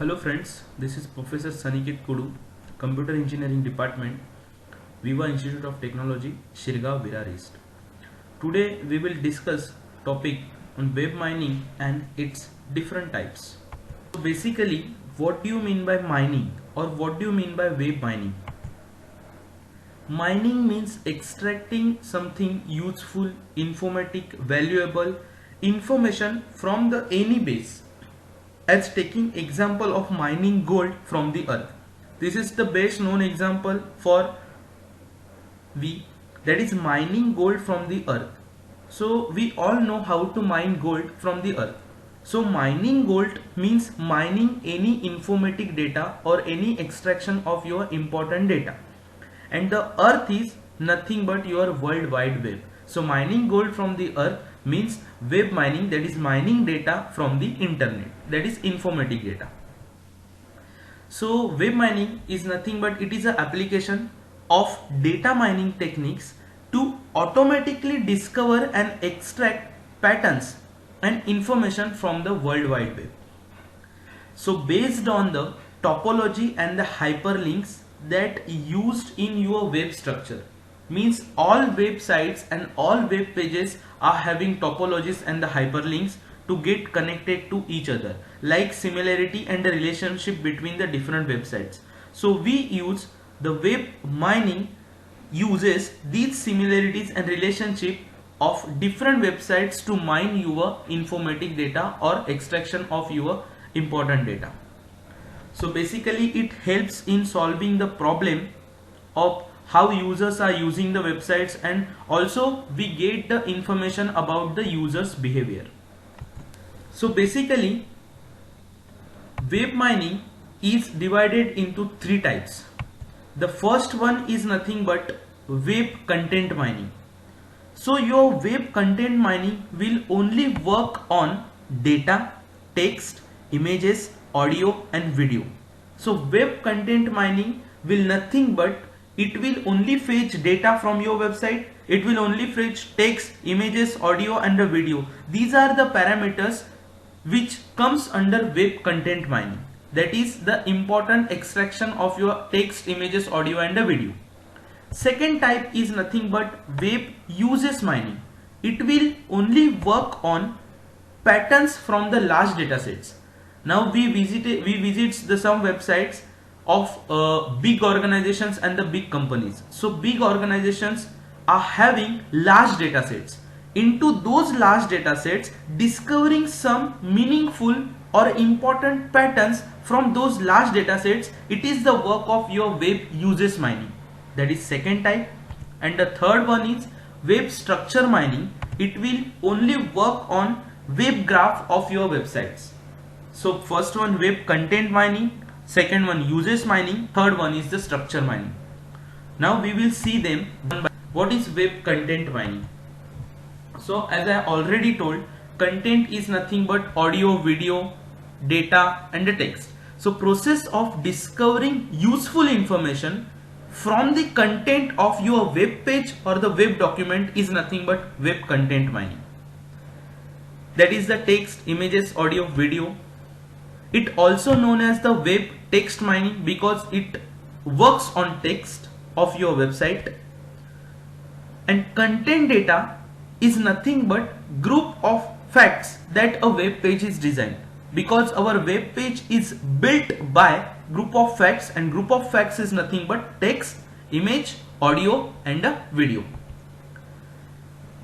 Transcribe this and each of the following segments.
Hello friends, this is Professor Saniket Kudu, Computer Engineering Department, Viva Institute of Technology, Shirgaon, Virar East. Today we will discuss topic on web mining and its different types. So basically, what do you mean by mining or what do you mean by web mining? Mining means extracting something useful, informative, valuable information from the any base, as taking example of mining gold from the earth. This is the best known example for we, that is mining gold from the earth. So we all know how to mine gold from the earth. So mining gold means mining any informative data or any extraction of your important data. And the earth is nothing but your world wide web. So mining gold from the earth means web mining, that is mining data from the internet, that is informatic data. So web mining is nothing but it is an application of data mining techniques to automatically discover and extract patterns and information from the world wide web. So based on the topology and the hyperlinks that used in your web structure, means all websites and all web pages are having topologies and the hyperlinks to get connected to each other, like similarity and the relationship between the different websites. So we use the web mining uses these similarities and relationship of different websites to mine your informative data or extraction of your important data. So basically it helps in solving the problem of how users are using the websites, and also we get the information about the users behavior. So basically web mining is divided into three types. The first one is nothing but web content mining. So your web content mining will only work on data, text, images, audio and video. So web content mining will nothing but it will only fetch data from your website, it will only fetch text, images, audio and the video. These are the parameters which comes under web content mining, that is the important extraction of your text, images, audio and the video. Second type is nothing but web uses mining. It will only work on patterns from the large datasets. Now we visit some websites of big organizations and the big companies. So big organizations are having large datasets. Into those large datasets, discovering some meaningful or important patterns from those large datasets, it is the work of your web uses mining. That is second type. And the third one is web structure mining. It will only work on web graph of your websites. So first one web content mining, second one uses mining, third one is the structure mining. Now we will see them one by one. What is web content mining? So as I already told, content is nothing but audio, video, data and the text. So process of discovering useful information from the content of your web page or the web document is nothing but web content mining. That is the text, images, audio, video. It also known as the web text mining because it works on text of your website. And content data is nothing but group of facts that a web page is designed, because our web page is built by group of facts, and group of facts is nothing but text, image, audio and a video.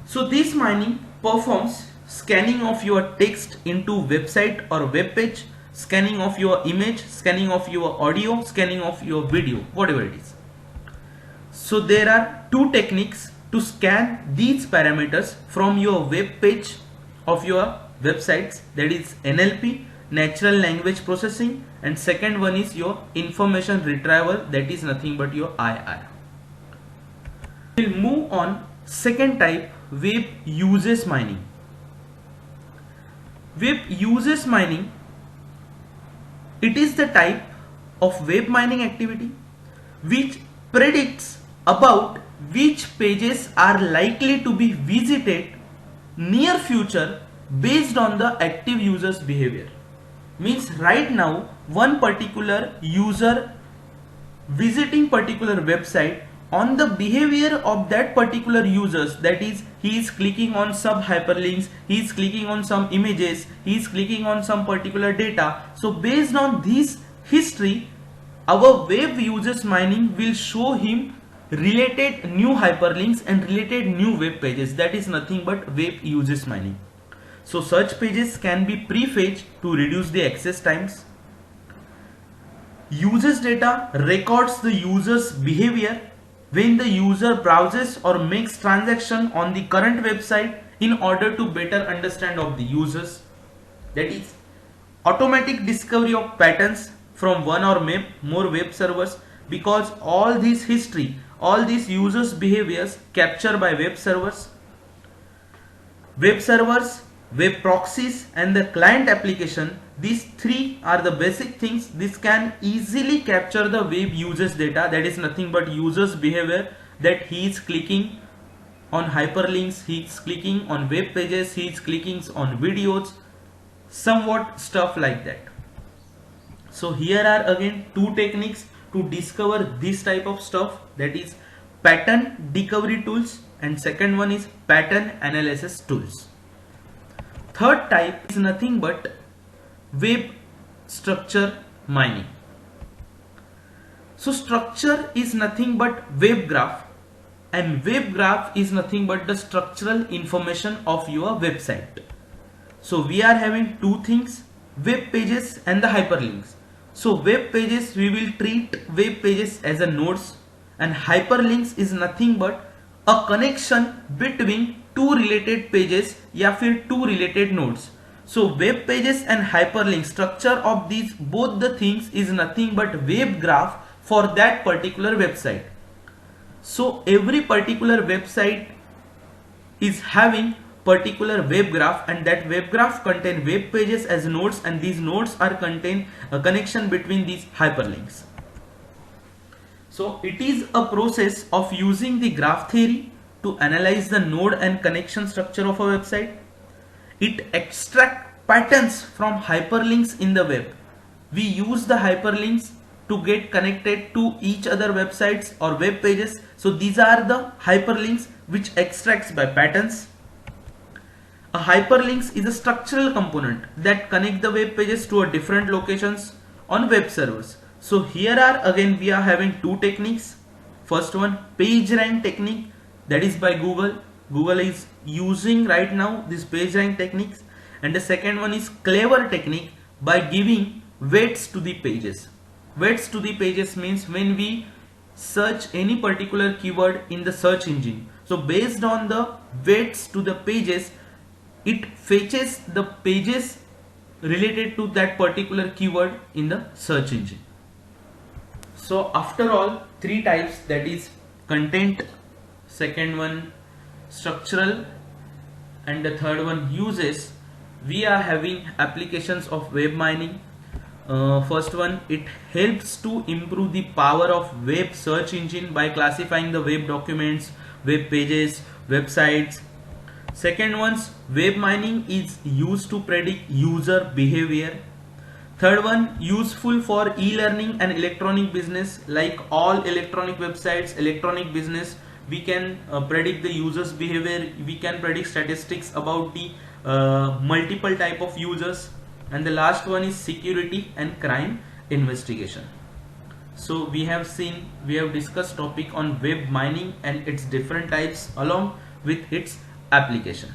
So this mining performs scanning of your text into website or web page, scanning of your image, scanning of your audio, scanning of your video, whatever it is. So there are two techniques to scan these parameters from your web page of your websites, that is NLP, natural language processing, and second one is your information retrieval, that is nothing but your IR. We'll move on second type, web uses mining. Web uses mining, it is the type of web mining activity which predicts about which pages are likely to be visited near future based on the active users behavior. Means right now one particular user visiting particular website, on the behavior of that particular users, that is he is clicking on some hyperlinks, he is clicking on some images, he is clicking on some particular data. So based on this history, our web users mining will show him related new hyperlinks and related new web pages. That is nothing but web users mining. So search pages can be prefetched to reduce the access times. Users data records the user's behavior when the user browses or makes transaction on the current website in order to better understand of the users. That is automatic discovery of patterns from one or more web servers, because all this history, all these users behaviors captured by web servers, web proxies and the client application. These three are the basic things. This can easily capture the web users data, that is nothing but users behavior, that he is clicking on hyperlinks, he is clicking on web pages, he is clicking on videos, somewhat stuff like that. So here are again two techniques to discover this type of stuff, that is pattern discovery tools, and second one is pattern analysis tools. Third type is nothing but web structure mining. So structure is nothing but web graph, and web graph is nothing but the structural information of your website. So we are having two things, web pages and the hyperlinks. So web pages, we will treat web pages as a nodes, and hyperlinks is nothing but a connection between two related pages या फिर two related nodes. So web pages and hyperlink, structure of these both the things is nothing but web graph for that particular website. So every particular website is having particular web graph, and that web graph contain web pages as nodes, and these nodes are contain a connection between these hyperlinks. So it is a process of using the graph theory to analyze the node and connection structure of a website. It extracts patterns from hyperlinks in the web. We use the hyperlinks to get connected to each other websites or web pages. So these are the hyperlinks which extracts by patterns. A hyperlinks is a structural component that connect the web pages to a different locations on web servers. So here are again we are having two techniques. First one, PageRank technique, that is by Google. Google is using right now this PageRank techniques. And the second one is Clever technique, by giving weights to the pages. Weights to the pages means when we search any particular keyword in the search engine, so based on the weights to the pages, it fetches the pages related to that particular keyword in the search engine. So after all, three types, that is content, second one structural, and the third one uses, we are having applications of web mining. First one, it helps to improve the power of web search engine by classifying the web documents, web pages, websites. Second one's web mining is used to predict user behavior. Third one, useful for e-learning and electronic business, like all electronic websites, electronic business, we can predict the users behavior, we can predict statistics about the multiple type of users. And the last one is security and crime investigation. So we have discussed topic on web mining and its different types along with its application.